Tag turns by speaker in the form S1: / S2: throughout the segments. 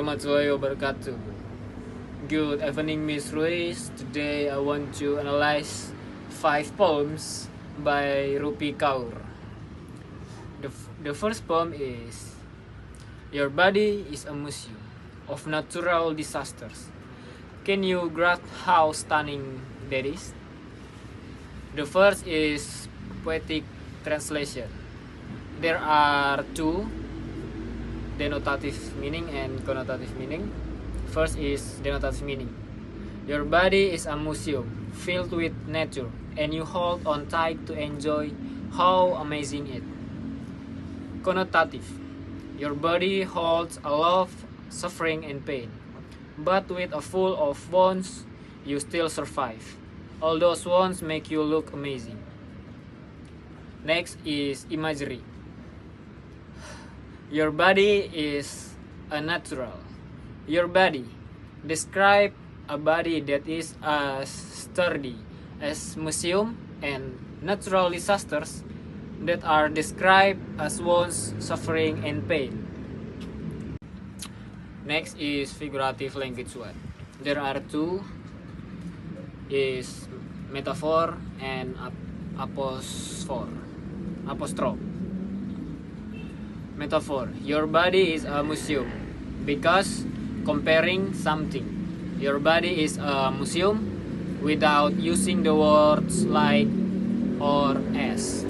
S1: warahmatullahi wabarakatuh. Good evening, Miss Ruiz. Today I want to analyze 5 poems by Rupi Kaur. The first poem is Your Body is a Museum of Natural Disasters. Can you grasp how stunning that is? The first is poetic translation. There are 2, denotative meaning and connotative meaning. First is denotative meaning. Your body is a museum filled with nature, and you hold on tight to enjoy how amazing it. Connotative. Your body holds a lot of suffering and pain, but with a full of wounds, you still survive. All those wounds make you look amazing. Next is imagery. Your body is a natural. Your body. Describe a body that is as sturdy as museum and natural disasters that are described as wounds, suffering, and pain. Next is figurative language 1. There are 2, is metaphor and apostrophe. Metaphor. Your body is a museum because comparing something. Your body is a museum without using the words like or as.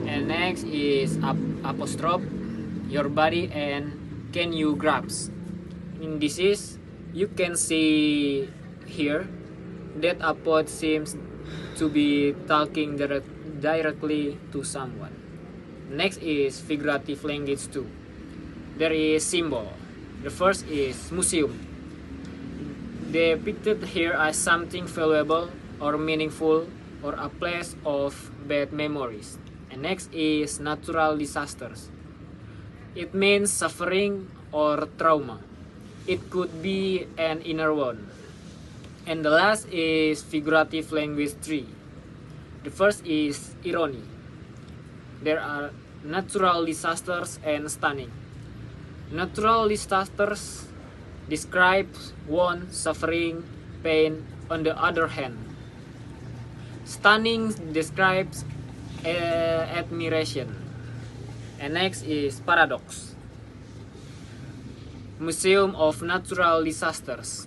S1: And next is apostrophe. Your body and can you grasp. In this is you can see here that a poet seems to be talking directly to someone. Next is figurative language 2. There is symbol. The first is museum. Depicted here as something valuable or meaningful or a place of bad memories. And next is natural disasters. It means suffering or trauma. It could be an inner wound. And the last is figurative language 3. The first is irony. There are natural disasters and stunning. Natural disasters describes wound, suffering, pain. On the other hand, stunning describes admiration. And next is paradox. Museum of Natural Disasters.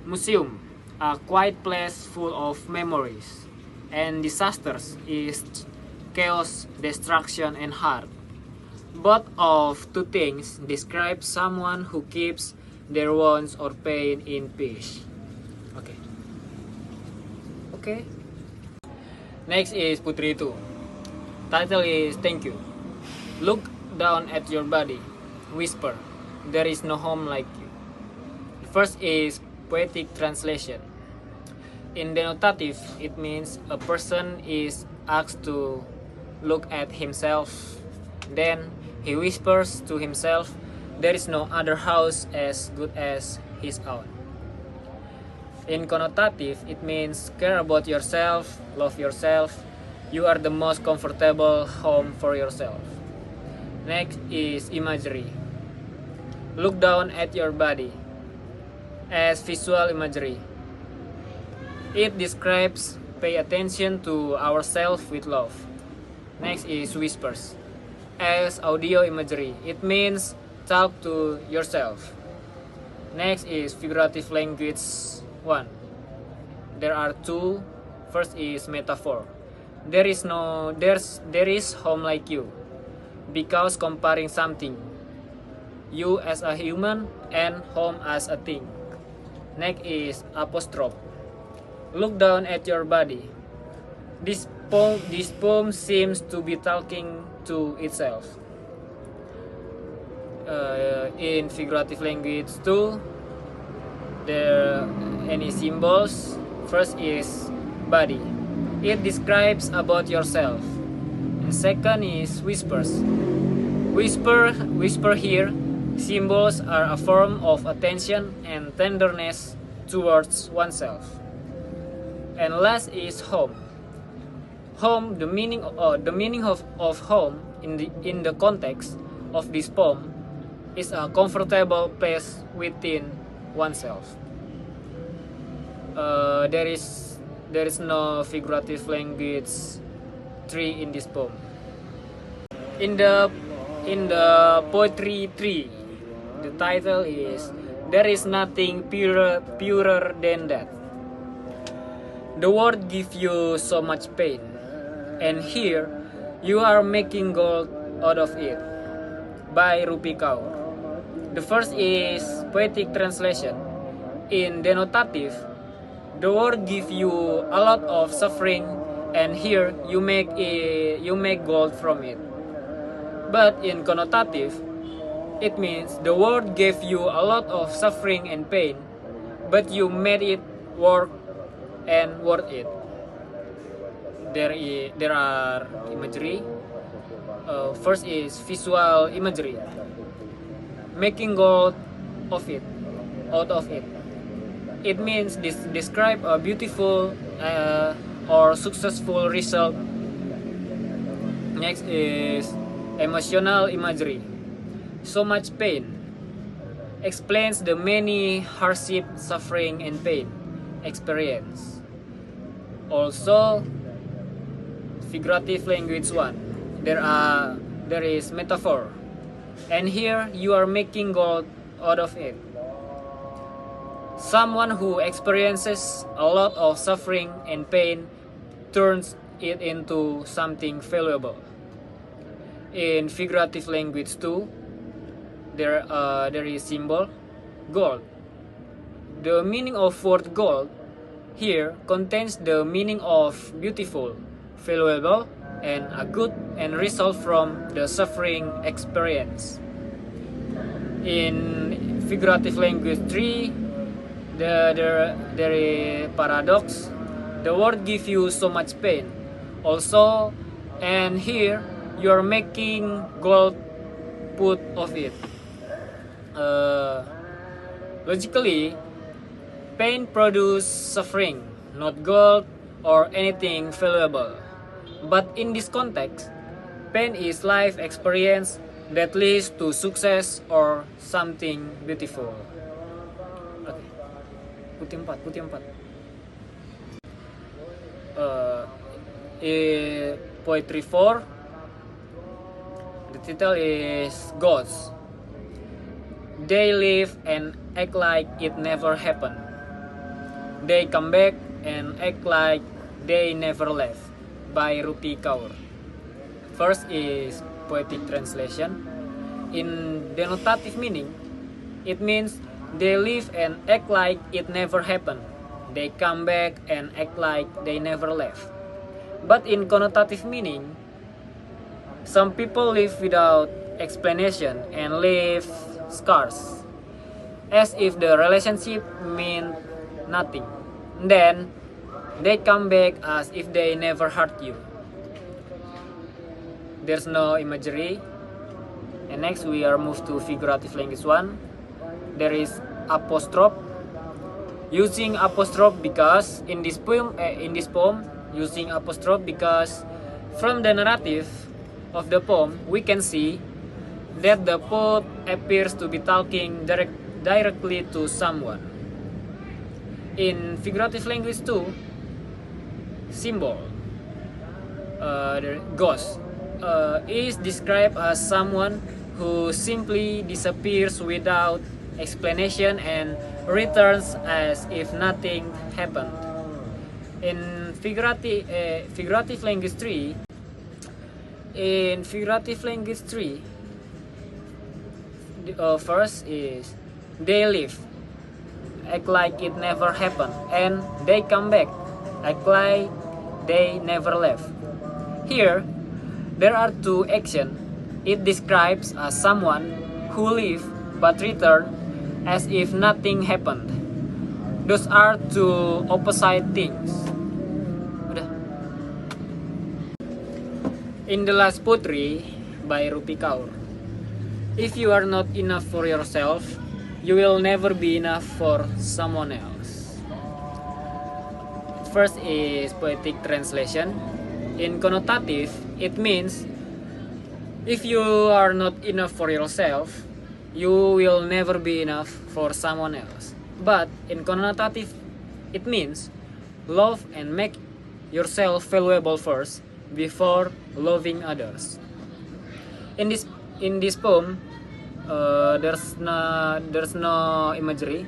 S1: Museum, a quiet place full of memories, and disasters is chaos, destruction, and hurt. Both of 2 things describe someone who keeps their wounds or pain in peace. Okay. Next is Putri 2. Title is Thank You. Look down at your body. Whisper. There is no home like you. First is poetic translation. In denotative, it means a person is asked to look at himself. Then he whispers to himself, there is no other house as good as his own. In connotative, it means care about yourself, love yourself. You are the most comfortable home for yourself. Next is imagery. Look down at your body as visual imagery. It describes pay attention to ourselves with love. Next is whispers. As audio imagery, it means talk to yourself. Next is figurative language 1. There are 2. First is metaphor. There is home like you, because comparing something, you as a human and home as a thing. Next is apostrophe. Look down at your body. This poem seems to be talking to itself. In figurative language 2, there are any symbols. First is body. It describes about yourself. And second is whispers. Whisper here. Symbols are a form of attention and tenderness towards oneself. And last is home. Home, the meaning of home in the context of this poem is a comfortable place within oneself. There is no figurative language 3 in this poem. In the poetry 3, the title is "There is nothing purer than that." The world gives you so much pain, and here you are making gold out of it. By Rupi Kaur. The first is poetic translation. In denotative, the world gives you a lot of suffering, and here you make gold from it. But in connotative, it means the world gave you a lot of suffering and pain, but you made it work and worth it. There are imagery. First is visual imagery, making gold out of it. It means describe a beautiful or successful result. Next is emotional imagery. So much pain explains the many hardship, suffering, and pain experience. Also, figurative language 1. There is metaphor, and here you are making gold out of it. Someone who experiences a lot of suffering and pain turns it into something valuable. In figurative language 2, there is symbol gold. The meaning of word gold here contains the meaning of beautiful, valuable, and a good end result from the suffering experience. In figurative language 3, there is paradox. The world gives you so much pain. Also, and here you are making gold put of it. Logically, pain produces suffering, not gold or anything valuable. But in this context, pain is life experience that leads to success or something beautiful. Okay. Putih 4. In poetry 4, the title is Ghosts. They live and act like it never happened. They come back and act like they never left. By Rupi Kaur. First is poetic translation. In denotative meaning, it means they live and act like it never happened. They come back and act like they never left. But in connotative meaning, some people live without explanation and leave scars, as if the relationship meant nothing. Then they come back as if they never hurt you. There's no imagery. And next we are moved to figurative language 1. There is apostrophe. Using apostrophe because in this poem using apostrophe because from the narrative of the poem we can see that the poet appears to be talking directly to someone. In figurative language 2, symbol the ghost is described as someone who simply disappears without explanation and returns as if nothing happened. In figurative language 3, first is they live, act like it never happened, and they come back, act like they never left. Here, there are two actions. It describes as someone who live but return as if nothing happened. Those are two opposite things. Udah. In the last poetry by Rupi Kaur, if you are not enough for yourself, you will never be enough for someone else. First is poetic translation. In connotative, it means if you are not enough for yourself, you will never be enough for someone else. But in connotative, it means love and make yourself valuable first before loving others. In this poem, there's no imagery.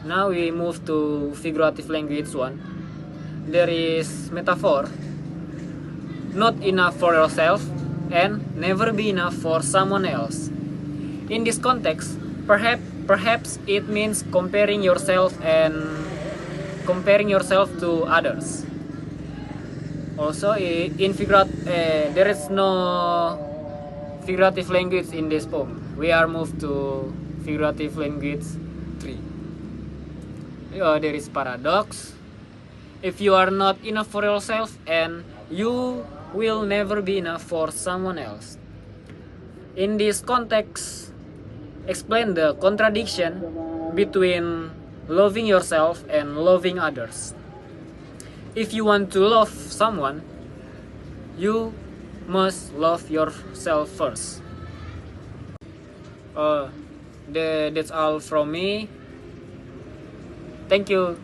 S1: Now we move to figurative language one. There is metaphor, not enough for yourself and never be enough for someone else. In this context, perhaps it means comparing yourself to others. Also, there is no figurative language in this poem. We are moved to figurative language 3. There is paradox. If you are not enough for yourself, and you will never be enough for someone else. In this context, explain the contradiction between loving yourself and loving others. If you want to love someone, you must love yourself first. That's all from me. Thank you.